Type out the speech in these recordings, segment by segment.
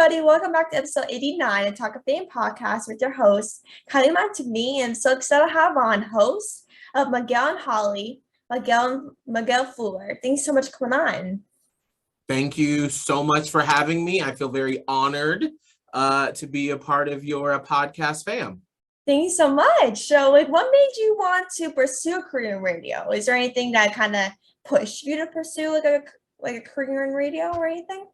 everybody. Welcome back to episode 89 of Talkoffamepod podcast with your host, Kyliemontigney. I'm so excited to have on hosts of Miguel and Holly, Miguel Fuller. Thanks so much for coming on. Thank you so much for having me. I feel very honored to be a part of your podcast fam. Thank you so much. So, what made you want to pursue a career in radio? Is there anything that kind of pushed you to pursue a career in radio or anything?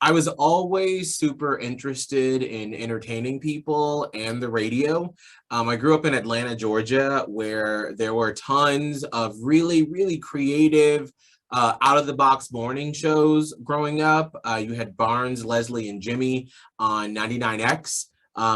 I was always super interested in entertaining people and the radio. I grew up in Atlanta, Georgia, where there were tons of really, really creative, out-of-the-box morning shows growing up. You had Barnes, Leslie, and Jimmy on 99X.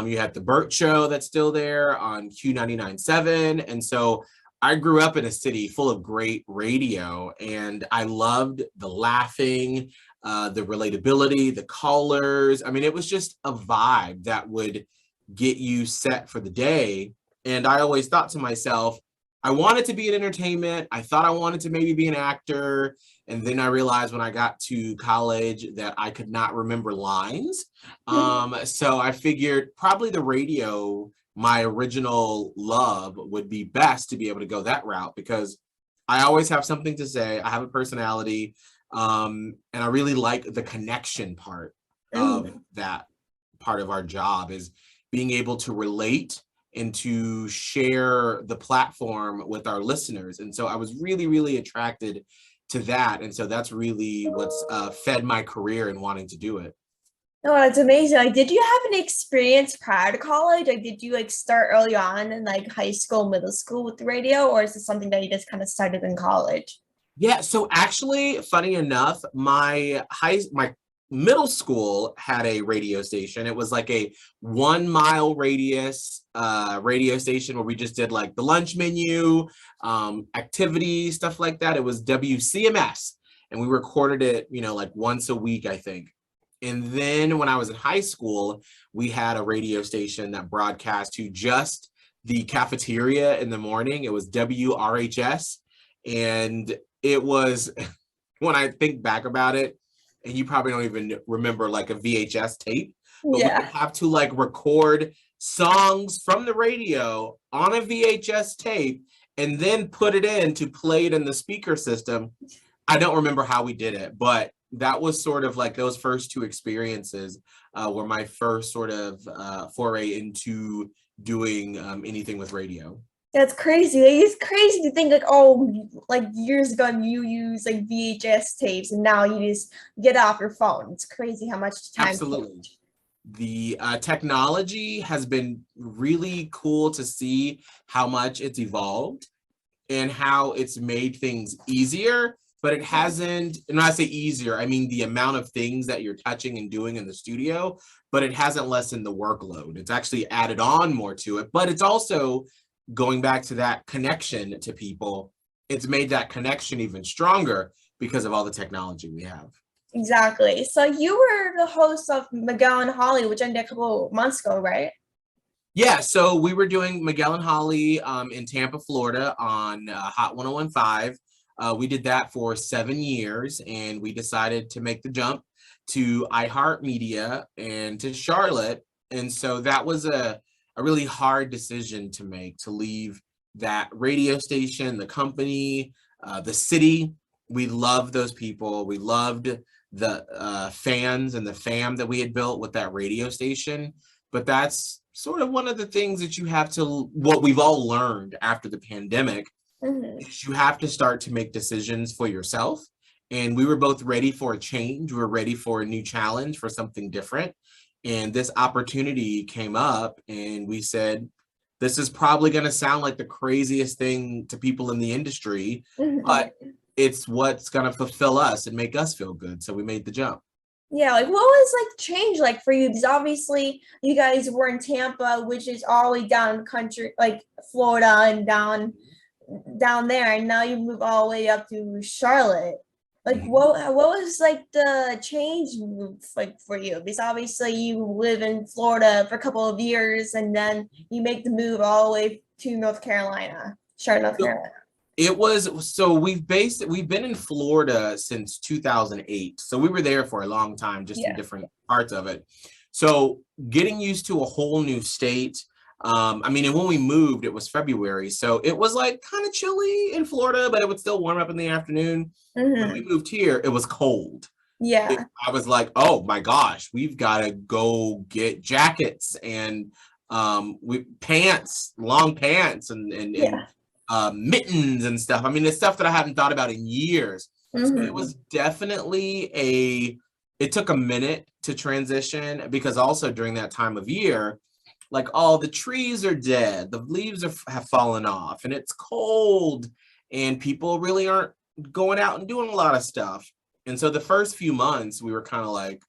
You had The Burt Show that's still there on Q99.7. And so I grew up in a city full of great radio, and I loved the laughing, the relatability, the callers. I mean, it was just a vibe that would get you set for the day. And I always thought to myself, I wanted to be in entertainment. I thought I wanted to maybe be an actor. And then I realized when I got to college that I could not remember lines. So I figured probably the radio, my original love, would be best to be able to go that route because I always have something to say. I have a personality. And I really like the connection part of that part of our job is being able to relate and to share the platform with our listeners. And so I was really, really attracted to that. And so that's really what's fed my career in wanting to do it. Oh, that's amazing. Did you have any experience prior to college? Did you start early on in high school, middle school with the radio, or is this something that you just kind of started in college? Yeah, so actually, funny enough, my middle school had a radio station. It was like a 1 mile radius radio station where we just did like the lunch menu, activities, stuff like that. It was WCMS, and we recorded it, like once a week, I think. And then when I was in high school, we had a radio station that broadcast to just the cafeteria in the morning. It was WRHS, and it was, when I think back about it, and you probably don't even remember like a VHS tape, but we would have to record songs from the radio on a VHS tape and then put it in to play it in the speaker system. I don't remember how we did it, but that was sort of like those first two experiences were my first sort of foray into doing anything with radio. That's crazy. It's crazy to think years ago you used VHS tapes and now you just get off your phone. It's crazy how much time. Absolutely. The technology has been really cool to see how much it's evolved and how it's made things easier, but it hasn't, and when I say easier, I mean the amount of things that you're touching and doing in the studio, but it hasn't lessened the workload. It's actually added on more to it, but it's also going back to that connection to people. It's made that connection even stronger because of all the technology we have. Exactly. So you were the host of Miguel and Holly, which ended a couple months ago, right? Yeah, so we were doing Miguel and Holly in Tampa, Florida on Hot 101.5. We did that for 7 years, and we decided to make the jump to iHeartMedia and to Charlotte. And so that was a really hard decision to make, to leave that radio station, the company, the city. We loved those people. We loved the fans and the fam that we had built with that radio station. But that's sort of one of the things that you have to, what we've all learned after the pandemic, is you have to start to make decisions for yourself. And we were both ready for a change. We were ready for a new challenge, for something different. And this opportunity came up and we said, this is probably going to sound like the craziest thing to people in the industry, but it's what's going to fulfill us and make us feel good. So we made the jump. Yeah, what was change for you? Because obviously you guys were in Tampa, which is all the way down in the country, Florida and down there, and now you move all the way up to Charlotte. What was the change move for you? Because obviously you live in Florida for a couple of years and then you make the move all the way to North Carolina, Charlotte, North Carolina. It was, so we've been in Florida since 2008. So we were there for a long time, just in Yeah. different parts of it. So getting used to a whole new state. I mean, and when we moved, it was February. So it was like kind of chilly in Florida, but it would still warm up in the afternoon. When we Mm-hmm. moved here, it was cold. Yeah. I was like, oh my gosh, we've got to go get jackets and we pants, long pants and Yeah. mittens and stuff. I mean, it's stuff that I haven't thought about in years. So it Mm-hmm. was definitely it took a minute to transition because also during that time of year, like all the trees are dead, the leaves have fallen off, and it's cold, and people really aren't going out and doing a lot of stuff. And so the first few months, we were kind of like,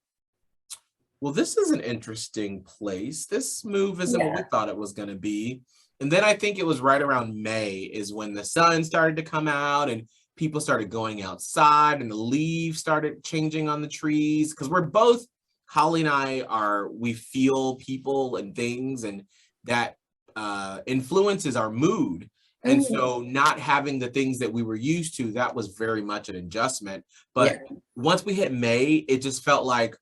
well, this is an interesting place. This move isn't what we Yeah. thought it was going to be. And then I think it was right around May is when the sun started to come out and people started going outside and the leaves started changing on the trees. Because we're both, Holly and I we feel people and things, and that influences our mood. And Mm-hmm. so not having the things that we were used to, that was very much an adjustment. Yeah. But once we hit May, it just felt like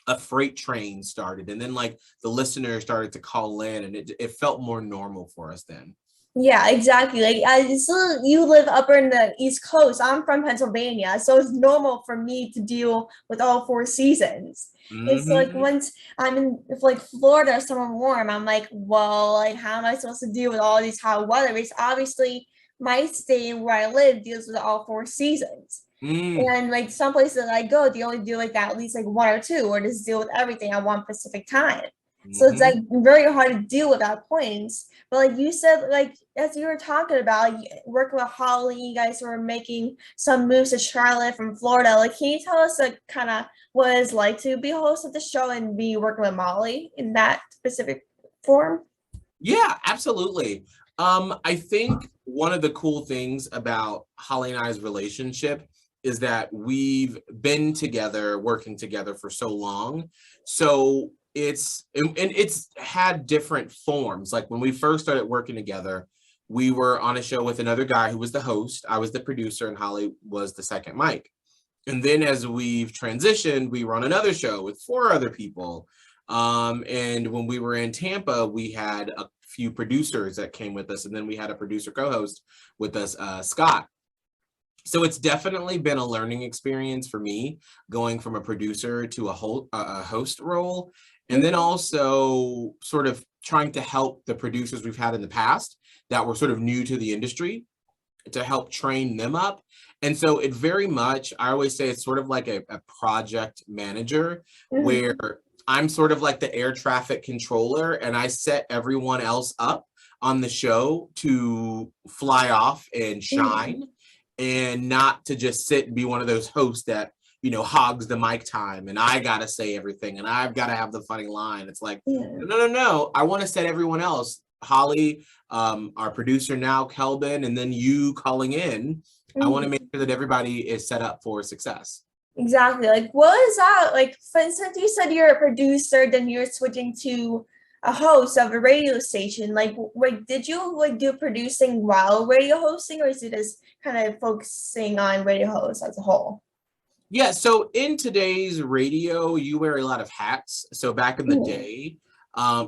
a freight train started, and then like the listeners started to call in, and it felt more normal for us then. Yeah, exactly. Like I still, you live up in the East Coast. I'm from Pennsylvania, so it's normal for me to deal with all four seasons. It's like Mm-hmm. once I'm in if like Florida or somewhere warm, I'm like, well, like how am I supposed to deal with all these hot weather? Because obviously my state where I live deals with all four seasons. Mm, And like some places that I go, they only do like that at least like one or two, or just deal with everything at one specific time. So it's like mm-hmm. very hard to deal with at points. But like you said, like as you were talking about, like, working with Holly, you guys were making some moves to Charlotte from Florida. Like, can you tell us like kind of what it's like to be a host of the show and be working with Molly in that specific form? Yeah, absolutely. I think one of the cool things about Holly and I's relationship is that we've been together, working together for so long. So and it's had different forms. Like when we first started working together, we were on a show with another guy who was the host. I was the producer, and Holly was the second mic. And then as we've transitioned, we were on another show with four other people. And when we were in Tampa, we had a few producers that came with us, and then we had a producer co-host with us, Scott. So it's definitely been a learning experience for me going from a producer to a host role, and then Mhm. also sort of trying to help the producers we've had in the past that were sort of new to the industry to help train them up. And so it very much, I always say it's sort of like a project manager where Mhm. I'm sort of like the air traffic controller, and I set everyone else up on the show to fly off and Mhm. shine, and not to just sit and be one of those hosts that, hogs the mic time and I got to say everything and I've got to have the funny line. It's like, Yeah. no, no, no. I want to set everyone else, Holly, our producer now, Kelvin, and then you calling in. I want to make Mhm. sure that everybody is set up for success. Exactly. Like, what is that? Like, for instance, you said you're a producer, then you're switching to a host of a radio station. Like, wait, did you like do producing while radio hosting, or is it just kind of focusing on radio hosts as a whole? Yeah, so in today's radio, you wear a lot of hats. So back in the Mhm. day,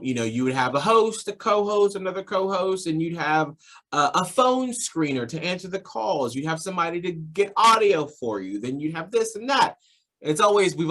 you would have a host, a co-host, another co-host, and you'd have a phone screener to answer the calls. You'd have somebody to get audio for you. Then you'd have this and that. We've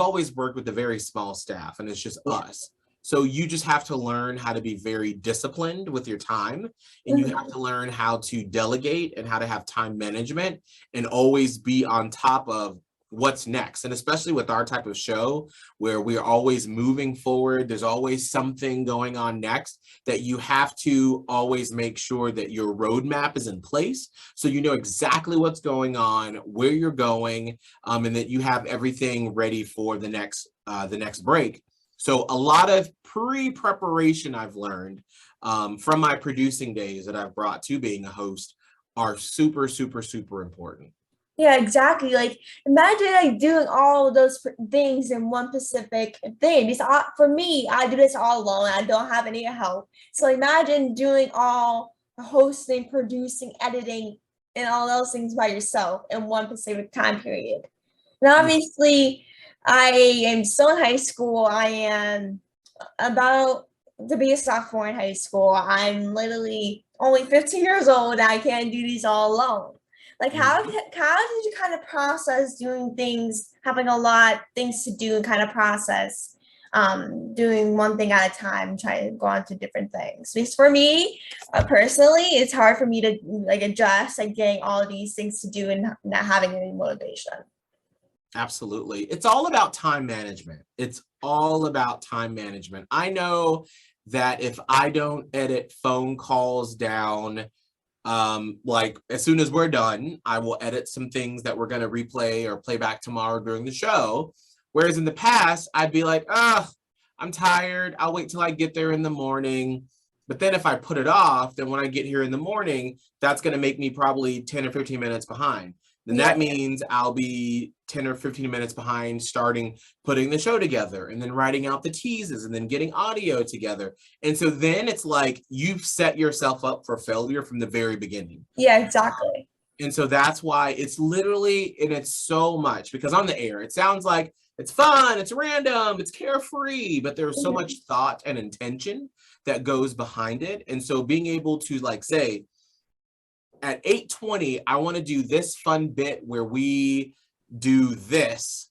always worked with a very small staff, and it's just Yeah. us. So you just have to learn how to be very disciplined with your time, and you have Mhm. to learn how to delegate and how to have time management and always be on top of what's next. And especially with our type of show where we're always moving forward, there's always something going on next, that you have to always make sure that your roadmap is in place so you know exactly what's going on, where you're going, and that you have everything ready for the next break. So a lot of pre-preparation I've learned from my producing days that I've brought to being a host are super, super, super important. Yeah, exactly. Like, imagine like doing all of those things in one specific thing. Because for me, I do this all alone. I don't have any help. So imagine doing all the hosting, producing, editing and all those things by yourself in one specific time period. And obviously, I am still in high school. I am about to be a sophomore in high school. I'm literally only 15 years old. I can't do these all alone. Like, how did you kind of process doing things, having a lot of things to do and kind of process doing one thing at a time, trying to go on to different things? Because for me, personally, it's hard for me to like adjust, like getting all of these things to do and not having any motivation. Absolutely. It's all about time management. It's all about time management. I know that if I don't edit phone calls down, like as soon as we're done, I will edit some things that we're going to replay or play back tomorrow during the show. Whereas in the past, I'd be like, I'm tired. I'll wait till I get there in the morning. But then if I put it off, then when I get here in the morning, that's going to make me probably 10 or 15 minutes behind. Then that means I'll be 10 or 15 minutes behind starting putting the show together and then writing out the teases and then getting audio together. And so then it's like you've set yourself up for failure from the very beginning. Yeah, exactly. And so that's why it's literally, and it's so much, because on the air, it sounds like it's fun, it's random, it's carefree, but there's so much thought and intention that goes behind it. And so being able to like say, at 8:20, I want to do this fun bit where we do this.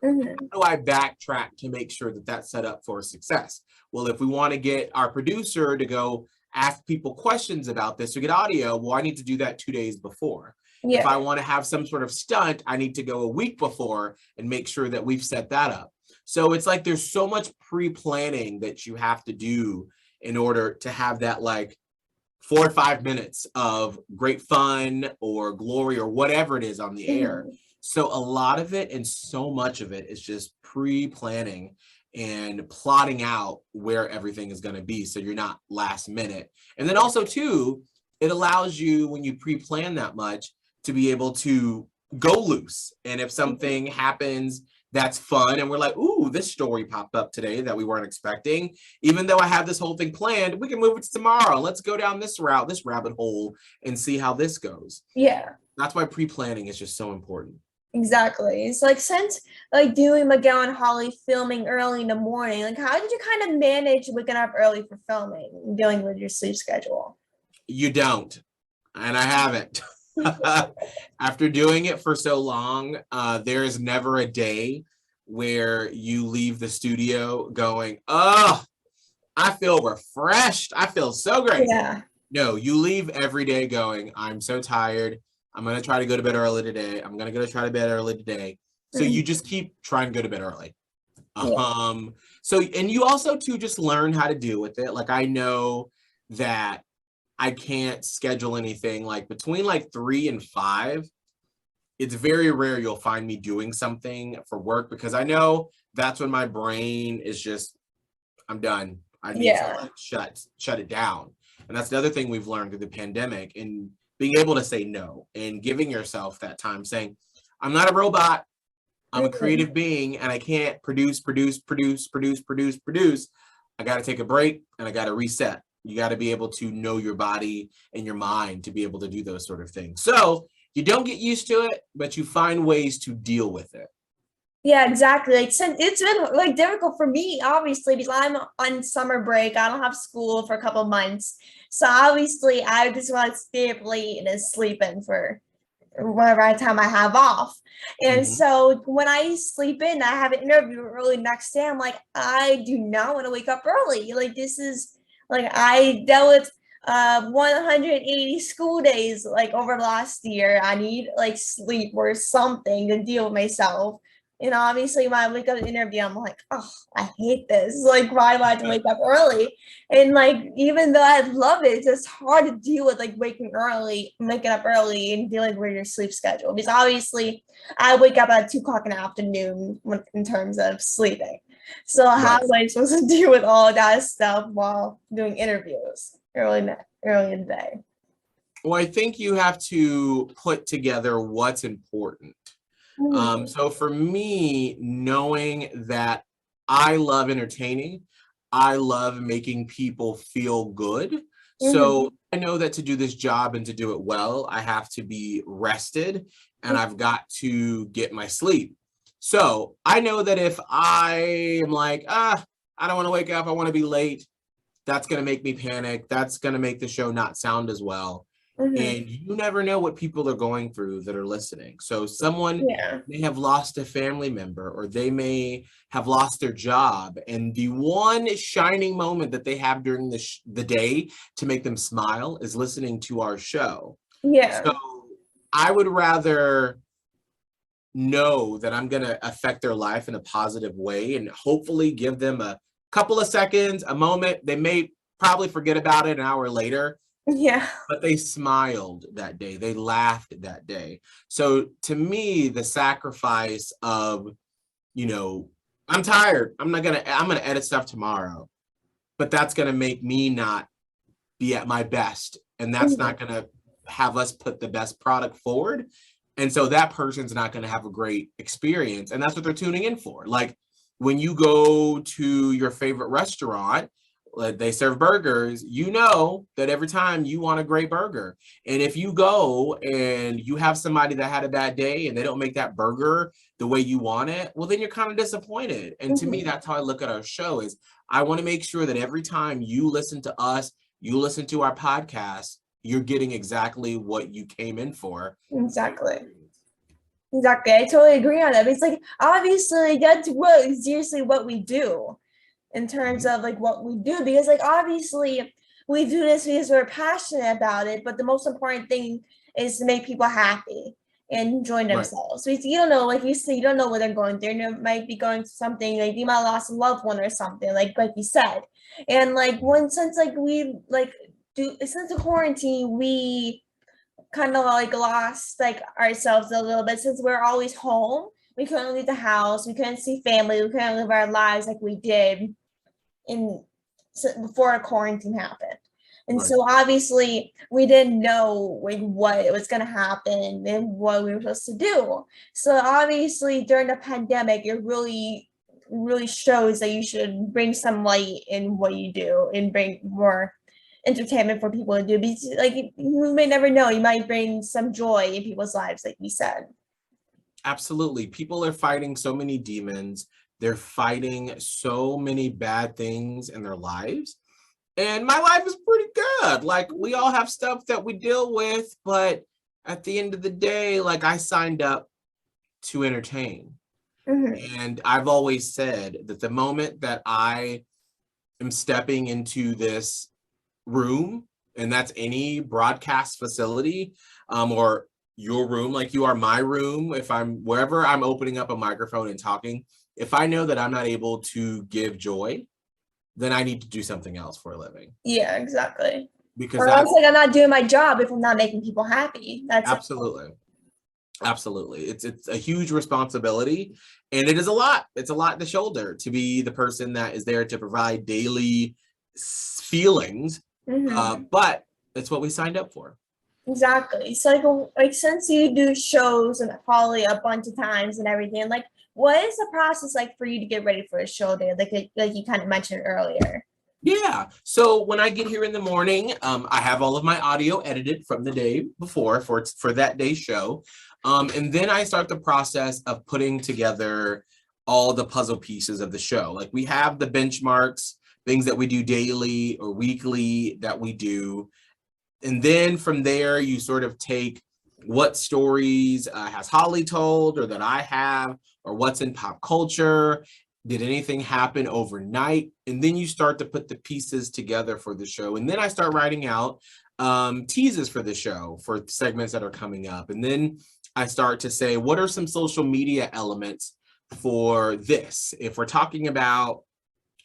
How do I backtrack to make sure that that's set up for success? Well, if we want to get our producer to go ask people questions about this to get audio, well, I need to do that 2 days before. Yeah. If I want to have some sort of stunt, I need to go a week before and make sure that we've set that up. So it's like there's so much pre-planning that you have to do in order to have that like 4 or 5 minutes of great fun or glory or whatever it is on the air. So a lot of it and so much of it is just pre-planning and plotting out where everything is going to be so you're not last minute. And then also too, it allows you, when you pre-plan that much, to be able to go loose. And if something happens that's fun and we're like, ooh, this story popped up today that we weren't expecting, even though I have this whole thing planned, we can move it to tomorrow. Let's go down this route, this rabbit hole, and see how this goes. Yeah. That's why pre-planning is just so important. Exactly. It's like, since like doing Miguel and Holly filming early in the morning, like how did you kind of manage waking up early for filming and dealing with your sleep schedule? You don't, and I haven't. After doing it for so long, there is never a day where you leave the studio going, oh, I feel refreshed. I feel so great. Yeah. No, you leave every day going, I'm so tired. I'm going to try to go to bed early today. I'm going to go to try to bed early today. So you just keep trying to go to bed early. So, and you also too just learn how to deal with it. Like I know that I can't schedule anything like between like 3 and 5. It's very rare you'll find me doing something for work because I know that's when my brain is just, I'm done. I need to like shut it down. And that's the other thing we've learned through the pandemic, and being able to say no and giving yourself that time, saying, I'm not a robot. I'm a creative being and I can't produce. I got to take a break and I got to reset. You got to be able to know your body and your mind to be able to do those sort of things. So you don't get used to it, but you find ways to deal with it. Yeah, exactly. Like, it's been like difficult for me, obviously, because I'm on summer break. I don't have school for a couple of months. So obviously I just want to stay up late and sleep in for whatever time I have off. And so when I sleep in, I have an interview early next day. I'm like, I do not want to wake up early. Like, this is like, I dealt with 180 school days like over the last year. I need like sleep or something to deal with myself. And obviously when I wake up an interview, I'm like, oh, I hate this. Like, why do I have to wake up early? And like, even though I love it, it's just hard to deal with like waking up early and dealing with your sleep schedule. Because obviously I wake up at 2 o'clock in the afternoon in terms of sleeping. So how am I supposed to deal with all that stuff while doing interviews early in the day? Well, I think you have to put together what's important. So for me, knowing that I love entertaining, I love making people feel good. So I know that to do this job and to do it well, I have to be rested and I've got to get my sleep. So I know that if I am like, I don't want to wake up, I want to be late, that's going to make me panic. That's going to make the show not sound as well. And you never know what people are going through that are listening. So someone may have lost a family member, or they may have lost their job. And the one shining moment that they have during the day to make them smile is listening to our show. Yeah. So I would rather know that I'm going to affect their life in a positive way and hopefully give them a couple of seconds, a moment. They may probably forget about it an hour later. Yeah. But they smiled that day. They laughed that day. So to me, the sacrifice of, I'm tired. I'm going to edit stuff tomorrow, but that's going to make me not be at my best. And that's not going to have us put the best product forward. And so that person's not going to have a great experience. And that's what they're tuning in for. Like when you go to your favorite restaurant, they serve burgers, that every time you want a great burger. And if you go and you have somebody that had a bad day and they don't make that burger the way you want it, well, then you're kind of disappointed. And to me, that's how I look at our show is I want to make sure that every time you listen to us, you listen to our podcast, you're getting exactly what you came in for. Exactly. I totally agree on that. It's like, obviously, that's seriously what we do in terms of like what we do, because like obviously we do this because we're passionate about it, but the most important thing is to make people happy and enjoy themselves. So you don't know, like you said, you don't know what they're going through. You might be going through something, like you might have lost a loved one or something, like you said. And like since the quarantine, we kind of like lost like ourselves a little bit, since we're always home. We couldn't leave the house, we couldn't see family, we couldn't live our lives like we did before quarantine happened. And so obviously we didn't know like what was going to happen and what we were supposed to do. So obviously during the pandemic, it really shows that you should bring some light in what you do and bring more entertainment for people to do. Because like you may never know, you might bring some joy in people's lives, like we said. Absolutely. People are fighting so many demons. They're fighting so many bad things in their lives. And my life is pretty good. Like we all have stuff that we deal with, but at the end of the day, like I signed up to entertain. And I've always said that the moment that I am stepping into this room, and that's any broadcast facility, or your room, like you are my room, if I'm wherever I'm opening up a microphone and talking, if I know that I'm not able to give joy, then I need to do something else for a living. Yeah, exactly. Because or else like I'm not doing my job if I'm not making people happy. That's absolutely. Absolutely. It's a huge responsibility, and it is a lot. It's a lot to shoulder to be the person that is there to provide daily feelings. But it's what we signed up for. Exactly. So like since you do shows and probably a bunch of times and everything, like what is the process like for you to get ready for a show day? Like you kind of mentioned earlier. Yeah. So when I get here in the morning, I have all of my audio edited from the day before for that day's show. And then I start the process of putting together all the puzzle pieces of the show. Like we have the benchmarks, things that we do daily or weekly that we do. And then from there, you sort of take what stories has Holly told or that I have, or what's in pop culture. Did anything happen overnight? And then you start to put the pieces together for the show. And then I start writing out teases for the show for segments that are coming up. And then I start to say, what are some social media elements for this? If we're talking about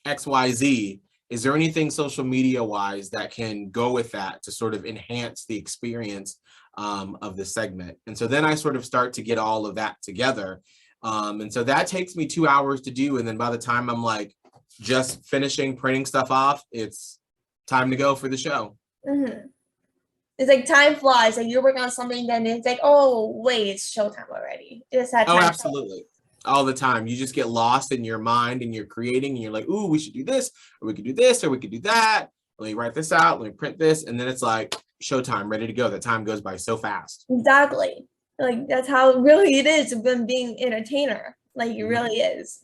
XYZ, is there anything social media wise that can go with that to sort of enhance the experience of the segment? And so then I sort of start to get all of that together. And so that takes me 2 hours to do. And then by the time I'm like just finishing printing stuff off, it's time to go for the show. It's like time flies. Like you're working on something, then it's like, oh wait, it's showtime already. It's that time. Oh, absolutely. All the time. You just get lost in your mind and you're creating and you're like, ooh, we should do this, or we could do this, or we could do that. let me write this out, let me print this, and then it's like showtime, ready to go. That time goes by so fast. Exactly. Like that's how really it is when being entertainer. Like it really is.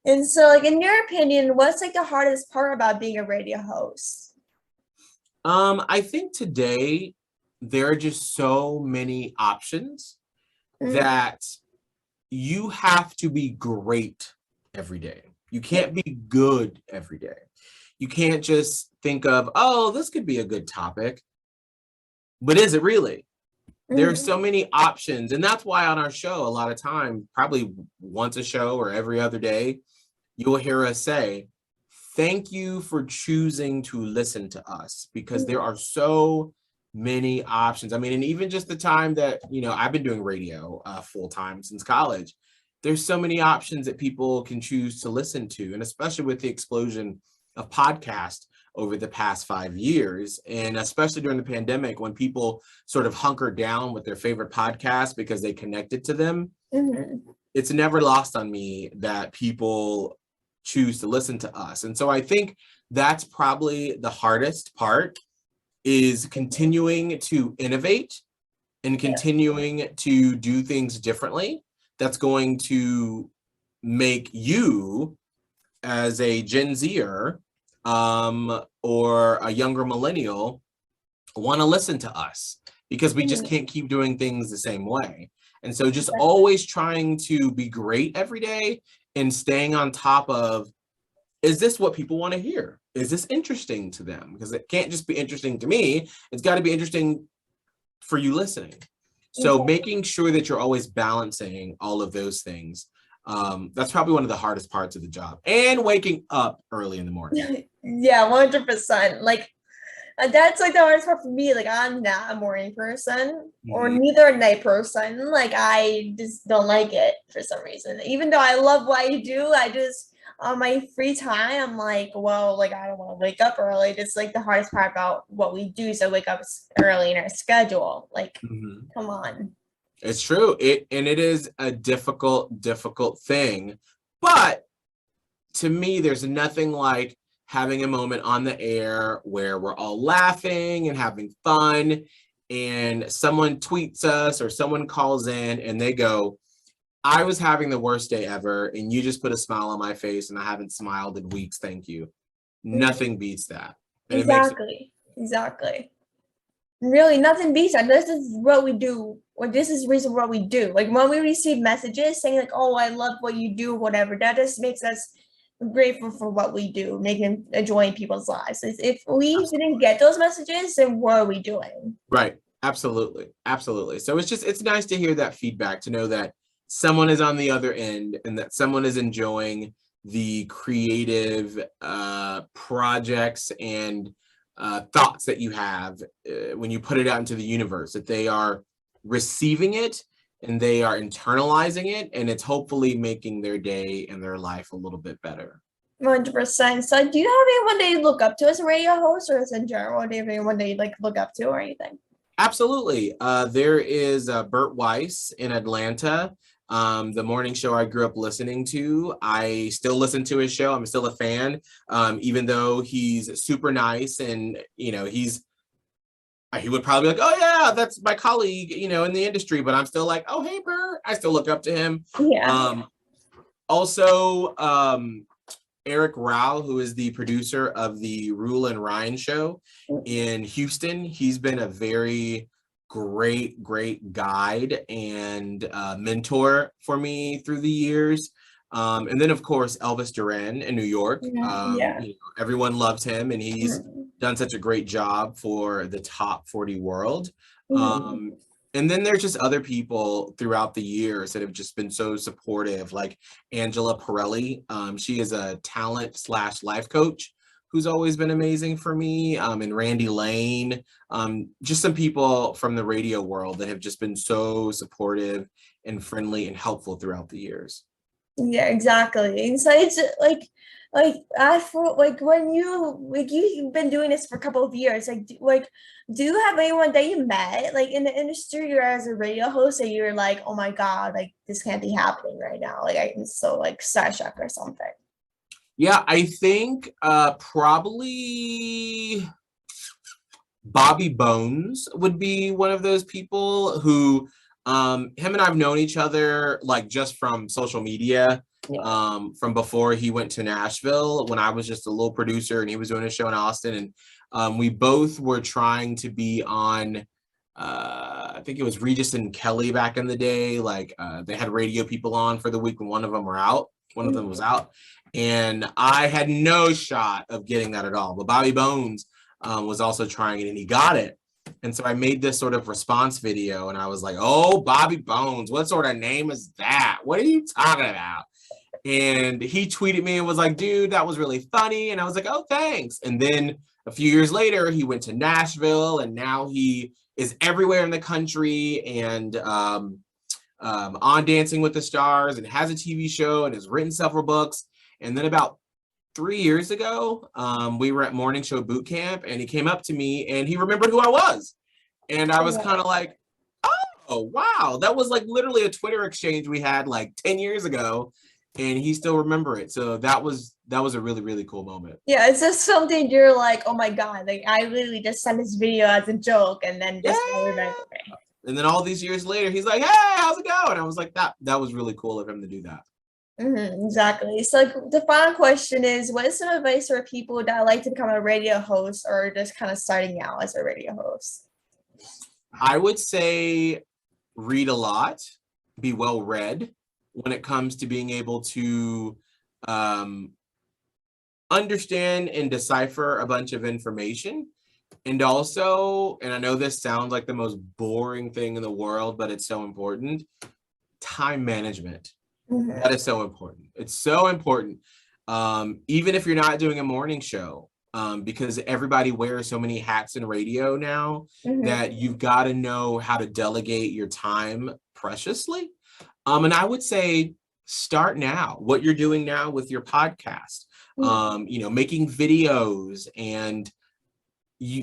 And so, like in your opinion, what's like the hardest part about being a radio host? I think today there are just so many options that you have to be great every day. You can't be good every day. You can't just think of, oh, this could be a good topic. But is it really? There's so many options. And that's why on our show, a lot of time, probably once a show or every other day, you'll hear us say, thank you for choosing to listen to us, because there are so many options. I mean, and even just the time that, you know, I've been doing radio full time since college, there's so many options that people can choose to listen to. And especially with the explosion of podcasts over the past 5 years, and especially during the pandemic when people sort of hunkered down with their favorite podcasts because they connected to them, it's never lost on me that people choose to listen to us. And so I think that's probably the hardest part, is continuing to innovate and continuing to do things differently. That's going to make you as a Gen Zer or a younger millennial want to listen to us, because we just can't keep doing things the same way. And so just always trying to be great every day and staying on top of, is this what people want to hear? Is this interesting to them? Because it can't just be interesting to me. It's got to be interesting for you listening. So making sure that you're always balancing all of those things. That's probably one of the hardest parts of the job, and waking up early in the morning. Yeah, 100%. Like that's like the hardest part for me. Like I'm not a morning person or neither a night person. Like I just don't like it for some reason. Even though I love what I do, I just on my free time, I'm like, well, like I don't want to wake up early. It's like the hardest part about what we do. So wake up early in our schedule. Like, come on. It's true. It is a difficult thing. But to me, there's nothing like having a moment on the air where we're all laughing and having fun, and someone tweets us or someone calls in and they go, I was having the worst day ever, and you just put a smile on my face, and I haven't smiled in weeks. Thank you. Nothing beats that. And Exactly. Really, nothing beats that. This is what we do. Or this is the reason what we do. Like when we receive messages saying like, "Oh, I love what you do," whatever, that just makes us grateful for what we do, making enjoying people's lives. If we didn't get those messages, then what are we doing? Right. Absolutely. So it's nice to hear that feedback, to know that someone is on the other end and that someone is enjoying the creative projects and thoughts that you have when you put it out into the universe, that they are receiving it and they are internalizing it, and it's hopefully making their day and their life a little bit better. 100%. So do you have anyone that you look up to as a radio host, or as in general? Do you have anyone that you like look up to or anything? Absolutely. There is Bert Weiss in Atlanta. The morning show I grew up listening to. I still listen to his show. I'm still a fan, even though he's super nice, and you know, he would probably be like, oh yeah, that's my colleague, you know, in the industry, but I'm still like, oh hey Bert, I still look up to him. Also, Eric Rao, who is the producer of the Rule and Ryan show in Houston. He's been a very great guide and mentor for me through the years. And then of course, Elvis Duran in New York. You know, everyone loves him, and he's done such a great job for the top 40 world. And then there's just other people throughout the years that have just been so supportive, like Angela Pirelli. She is a talent/life coach who's always been amazing for me. And Randy Lane, just some people from the radio world that have just been so supportive and friendly and helpful throughout the years. Yeah, exactly. And so it's I feel like when you've been doing this for a couple of years, do you have anyone that you met like in the industry or as a radio host that you're like, oh my God, like this can't be happening right now, like I'm so like starstruck or something? Yeah, I think probably Bobby Bones would be one of those people who him and I've known each other like just from social media, from before he went to Nashville when I was just a little producer and he was doing a show in Austin, and we both were trying to be on I think it was Regis and Kelly back in the day. Like they had radio people on for the week when one of them were out. One of them was out, and I had no shot of getting that at all. But Bobby Bones was also trying it, and he got it. And so I made this sort of response video, and I was like, "Oh, Bobby Bones, what sort of name is that? What are you talking about?" And he tweeted me and was like, "Dude, that was really funny." And I was like, "Oh, thanks." And then a few years later, he went to Nashville, and now he is everywhere in the country and on Dancing with the Stars and has a TV show and has written several books. And then about 3 years ago, we were at Morning Show Boot Camp, and he came up to me and he remembered who I was. And I was kind of like, oh, wow. That was like literally a Twitter exchange we had like 10 years ago, and he still remember it. So that was a really, really cool moment. Yeah, it's just something you're like, oh my God, like I literally just sent this video as a joke and then just yeah. And then all these years later, he's like, "Hey, how's it going?" I was like, that was really cool of him to do that. Exactly. So the final question is, what is some advice for people that like to become a radio host or just kind of starting out as a radio host? I would say read a lot, be well read when it comes to being able to understand and decipher a bunch of information. And also, and I know this sounds like the most boring thing in the world, but it's so important, time management. That is so important. It's so important. Even if you're not doing a morning show, because everybody wears so many hats in radio now, that you've got to know how to delegate your time preciously. And I would say start now, what you're doing now with your podcast, making videos. And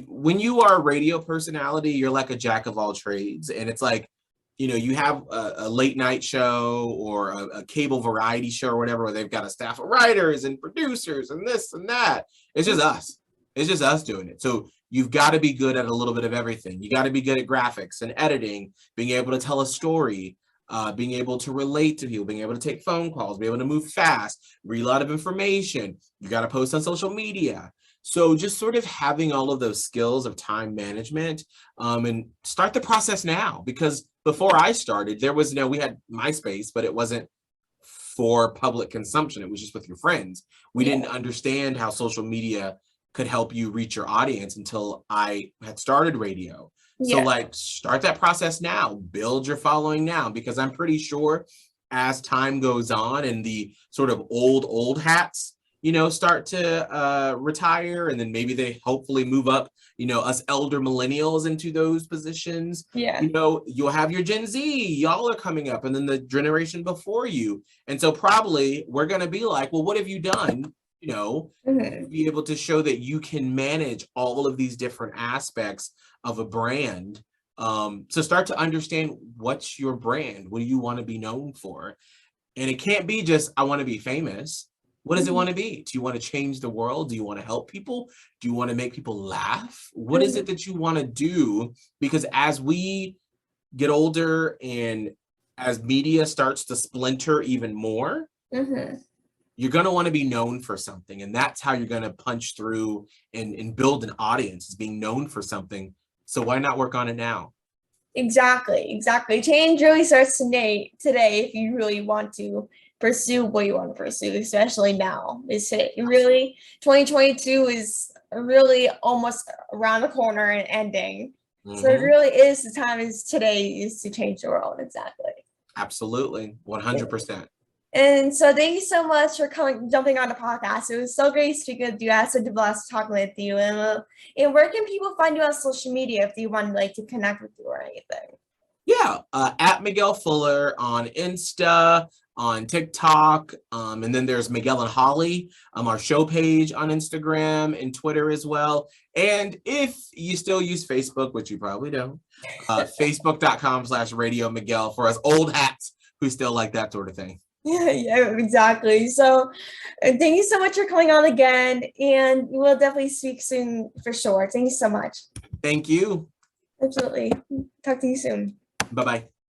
when you are a radio personality, you're like a jack of all trades. And it's like, you have a late night show or a cable variety show or whatever, where they've got a staff of writers and producers and this and that. It's just us. It's just us doing it. So you've got to be good at a little bit of everything. You got to be good at graphics and editing, being able to tell a story, being able to relate to people, being able to take phone calls, be able to move fast, read a lot of information. You got to post on social media. So just sort of having all of those skills of time management, and start the process now, because before I started, we had MySpace, but it wasn't for public consumption. It was just with your friends. We didn't understand how social media could help you reach your audience until I had started radio. So like start that process now, build your following now, because I'm pretty sure as time goes on and the sort of old hats, start to retire, and then maybe they hopefully move up, us elder millennials into those positions. You'll have your Gen Z, y'all are coming up, and then the generation before you. And so probably we're going to be like, well, what have you done? Be able to show that you can manage all of these different aspects of a brand. So start to understand what's your brand. What do you want to be known for? And it can't be just, I want to be famous. What does it want to be? Do you want to change the world? Do you want to help people? Do you want to make people laugh? What is it that you want to do? Because as we get older and as media starts to splinter even more, you're going to want to be known for something. And that's how you're going to punch through and build an audience, is being known for something. So why not work on it now? Exactly. Change really starts today if you really want to pursue what you want to pursue, especially now. Really, 2022 is really almost around the corner and ending. So it really is the time today is to change the world. Exactly. Absolutely. 100%. And so thank you so much for jumping on the podcast. It was so great speaking with you. I had such a blast talking with you. And where can people find you on social media if you want to connect with you or anything? Yeah, at Miguel Fuller on Insta, on TikTok, and then there's Miguel and Holly, our show page on Instagram and Twitter as well. And if you still use Facebook, which you probably don't, Facebook.com/Radio Miguel for us old hats who still like that sort of thing. Yeah, exactly. So thank you so much for coming on again, and we'll definitely speak soon for sure. Thank you so much. Thank you. Absolutely. Talk to you soon. Bye-bye.